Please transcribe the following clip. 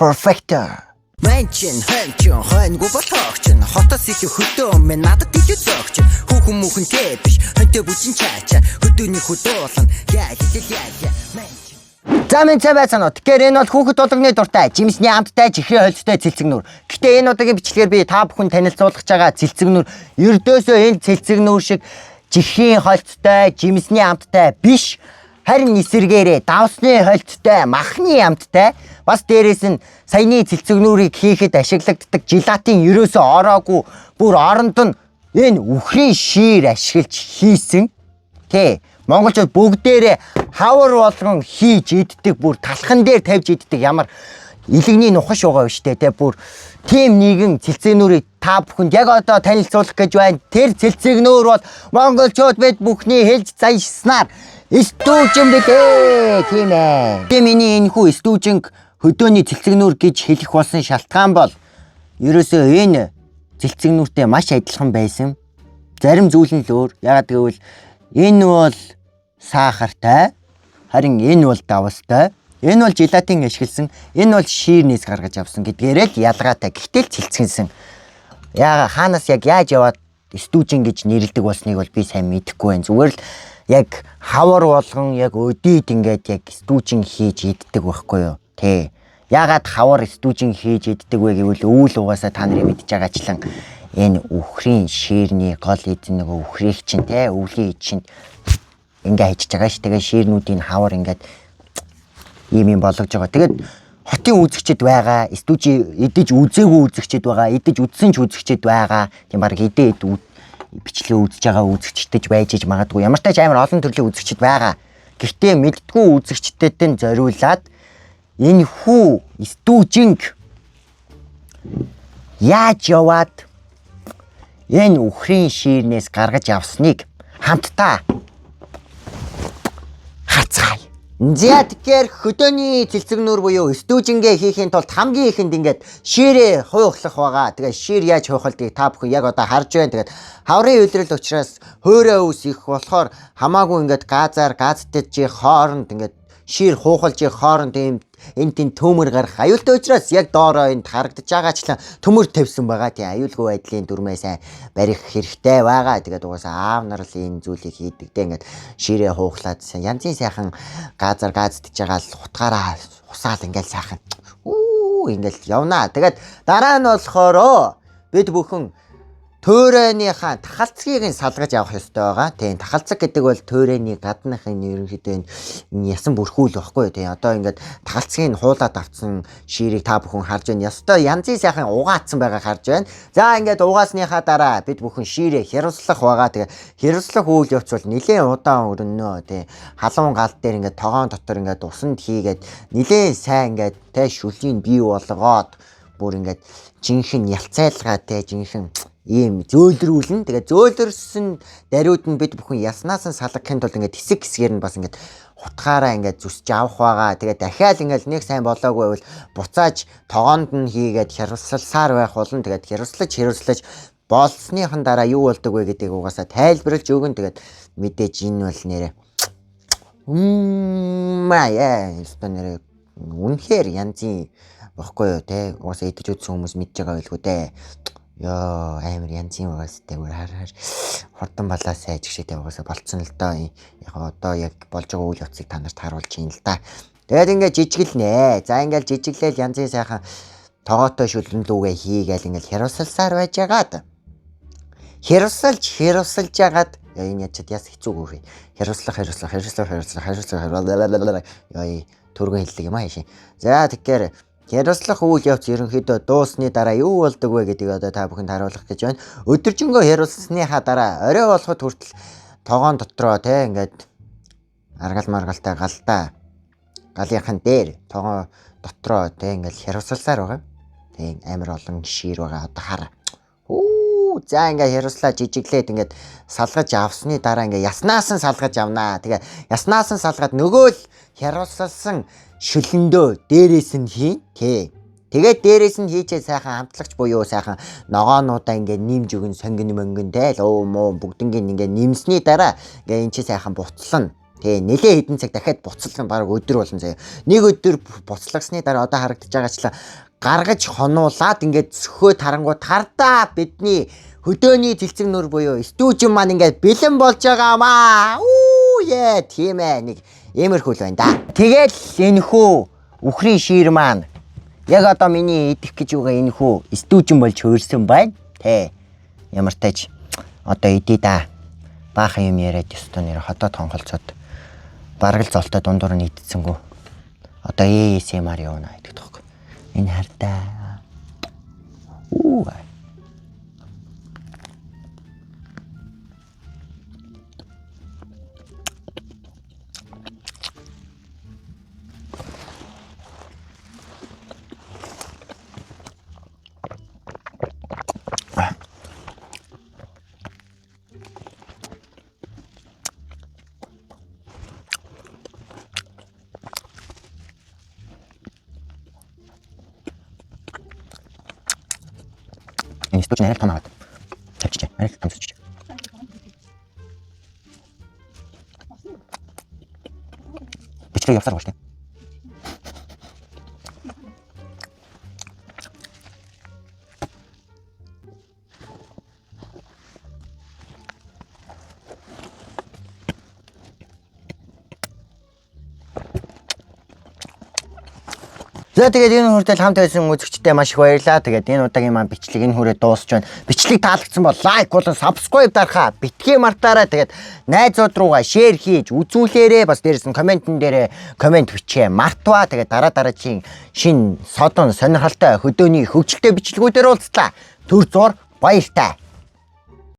perfecto. Манчин ханчин ханьгу батагчин хотос их хөдөө мэн надад илүү зогч хүүхэн мөхөнтэй биш хөнтөө бүчин чаача хөдөөний хөдөөлн яа манчин. За минь цай байцаанууд. Тэгэхээр энэ бол хүүхэд болгоны дуртай, жимсний амттай, чихрийн холцтой цэлцэгнүр. Гэтэ энэ удаагийн бичлэгээр би та бүхэн танилцуулах байгаа цэлцэгнүр ердөөсөө энэ цэлцэгнүр шиг чихрийн холцтой, жимсний амттай биш. Харин эсэргээрээ давсны холцтой, махны амттай, бас дээрээс нь саяны цэлцэгнүүрийг хийхэд ашиглагддаг желатин ерөөсөө ороогүй, бүр оронд нь энэ үхрийн шир ашиглаж хийсэн. Тэ монголчууд бүгдээрээ хавар болгон хийж иддэг, бүр талхан дээр тавьж иддэг ямар илэгний нухаш байгаа биш үү те, бүр тийм нэгэн цэлцэгнүүрийг та бүхэнд яг одоо танилцуулах гэж байна. Тэр цэлцэгнүүр бол монголчууд бид бүхний хэлж заяшснаар стүүжин битээ тийм ээ. Тэгээ миний энэ хүү стүүжинг хөдөөний цэлцэгнүүр гэж хэлэх болсон шалтгаан бол ерөөсөө энэ цэлцэгнүүртэй маш адилхан байсан. Зарим зүйл нь л өөр. Ягаад гэвэл энэ бол сахартай, харин энэ бол давстай. Энэ бол желатин ашигласан, энэ бол ширнээс гаргаж авсан гэдгээрээ л ялгаатай. Гэхдээ л цэлцгэнсэн. Яага хаанаас яг яаж яваад стүүжин гэж нэрлэдэг болсныг бол би сайн мэдэхгүй байна. Зүгээр л яг хавар болгон яг өдийд ингээд яг стүүжин хийж иддэг байхгүй юу? Тэ. Яагаад хавар стүүжин хийж иддэг вэ гэвэл өвөл угаасаа та нарын мэдж байгаачлан энэ үхрийн ширний гол эзэн нэг үхрийг чинь те өвлийн чинь ингээ хийж байгаа ш. Тэгээ ширнүүдийн хавар ингээд ийм болгож байгаа. Тэгээд хотын үзэгчд байгаа, стүүжи идэж үзээгүй үзэгчд байгаа, идэж үзсэн ч үзэгчд байгаа. Тийм баг идээд бичлэг үзэж байгаа үзэгчдэж байж иж магадгүй. Ямар ч тач амар олон төрлийн үзэгчд байгаа. Гэхдээ мэддгүү үзэгчдэд нь зориулаад энэ хүү стүүжинг яаж яваад энэ үхрийн ширнээс гаргаж авсныг хамтдаа харцгаая. За тэгэхээр хөдөөний цэлцэгнүүр буюу стүүжингээ хийхийн тулд хамгийн ихэнд ингээд ширээ хуйхлах байгаа. Тэгээ шир яаж хуйхалдгийг та бүхэн яг одоо харж байна. Тэгээд хаврын үйлрэл учраас хөөрөө ус их болохоор хамаагүй ингээд газтаж хооронд ингээд шир хуухалж хооронд энэ тийм төмөр гарах аюултай учраас яг доороо энд харагдаж байгаачлан төмөр тавьсан байгаа. Тийм аюулгүй байдлын дүрмээ сайн барих хэрэгтэй байгаа. Тэгээд угаасаа аав нар л энэ зүйлийг хийдэг. Ингээд ширээ хуухлаад янзын сайхан газтаж байгаа л хутгаараа хусаал ингээд сайхан ингээд явнаа. Тэгээд дараа нь болохоор бид бүхэн төөрөнийхаа тахалцгийг салгаж авах ёстой байгаа. Тийм тахалцаг гэдэг бол төөрөний гадныхын ерөнхийдөө энэ ясан бүрхүүл баггүй. Тийм одоо ингээд тахалцгийг хуулаад авсан ширийг та бүхэн харж байна. Ёстой янзын сайхан угаацсан байгаа харж байна. За ингээд угаасныхаа дараа бид бүхэн ширээ хэрвслах байгаа. Тэгээ хэрвслах үйл явц бол нэлээд удаан өрнөө. Тийм халуун гал дээр ингээд тогоон дотор ингээд усанд хийгээд нэлээд сайн ингээд тэ шүлийн бий болгоод бүр ингээд жинхэнэ ялцайлгаа тэ жинхэнэ ийм зөөлрүүлнэ. Тэгээ зөөлрсөн дариуд нь бид бүхэн яснаас нь салгахын тулд ингээд хэсэг хэсгээр нь бас ингээд хутгаараа ингээд зүсж авах байгаа. Тэгээ дахиад ингээд нэг сайн болоогүй бол буцааж тогоонд нь хийгээд хэрвсэлсаар байх болно. Тэгээд хэрвслэж болсныхан дараа юу болдог вэ гэдгийг угаасаа тайлбарлаж өгөн. Тэгээд мэдээж энэ бол нэрээ нэрээ үнэхээр янзын баггүй юу те. Угаасаа идэж үзсэн хүмүүс мэдж байгаа байлгүй дээ. Яа амар янзын байгаас тэгвэр хар хурдан балаас айж гişтэй байгаас болцсон л доо. Яг одоо яг болж байгаа үйл явцыг та нарт харуулж юм л да. Тэгээд ингээд жижиглэнэ. За ингээд жижиглээл янзын сайхан тогоотой шүлэн лүүгээ хийгээл ингээд хэрвсэлсаар байж байгаад хэрвсэлж ягаад энэ ячаад яс хэцүүгүй. Хэрвслах яа төргөн хэллэг юм аа шин. За тэгэхээр хэрвслах үйл явц ерөнхийдөө дуусны дараа юу болдог вэ гэдгийг одоо та бүхэнд харуулах гэж байна. Өдөржингөө хэрвслсныхаа дараа орой болоход хүртэл тогоон дотроо те ингээд аргал маргалтай галынхан дээр тогоон дотроо те ингээд хэрвсэлсаар байгаа. Тийм амар олон шир байгаа одоо хар. За ингээд хэрвслаа жижиглээд ингээд салгаж авсны дараа ингээд яснаас нь салгаж авнаа. Тэгээ яснаас нь салгаад нөгөө л хэрвсэлсэн шүлэндөө дээрээс нь хийн. Тэгээд дээрээс нь хийчээ сайхан хамтлагч буюу сайхан ногоонуудаа ингээд нэмж өгөн сонгон мөнгөн те л муу бүгднийг ингээд нэмсний дараа ингээд эн чи сайхан буцлана. Тэ нэлээ хэдэн цаг дахиад буцалгах баг өдөр болон заяа. Нэг өдөр буцалгасны дараа одоо харагдаж байгаачлаа гаргаж хонуулаад ингээд сөхөө тарангууд хардаа бидний хөдөөний цэлцэг нүр буюу стүүжин маань ингээд бэлэн болж байгаамаа. Үу яа тийм ээ нэг иймэрхүү л байна да. Тэгэл энэхүү үхрийн шир маань яг одоо миний идэх гэж байгаа энэхүү стүүжин болж хөрсөн байна. Тэ ямар тач одоо идэ да. Баахан юм яриад ёстой нэр хотод хонголцоод бараг л золтой дундуур нь идцэнгүү. Одоо ASMR явна гэдэг тоххой. Энэ хардаа. Үу. Энэ стүүж нэрэл том аваад тавьчих. Нэрэл том суучих. Бичлэг явсаар болтой. За тэгээд энэ хүртэл хамт байсан үзэгчдээ маш их баярлалаа. Тэгээд энэ удаагийн маань бичлэг энэ хүрээ дуусч байна. Бичлэг таалагдсан бол лайк болон subscribe дарахаа битгий мартаарай. Тэгээд найзууд руугаа шеэр хийж үзүүлээрэй. Бас дээрээс нь комментэн дээрээ коммент бичээ мартваа. Тэгээд дараагийн шин содон сонирхолтой хөдөөний хөгжилтэй бичлэгүүдээр уулзлаа. Төр зур баяртай.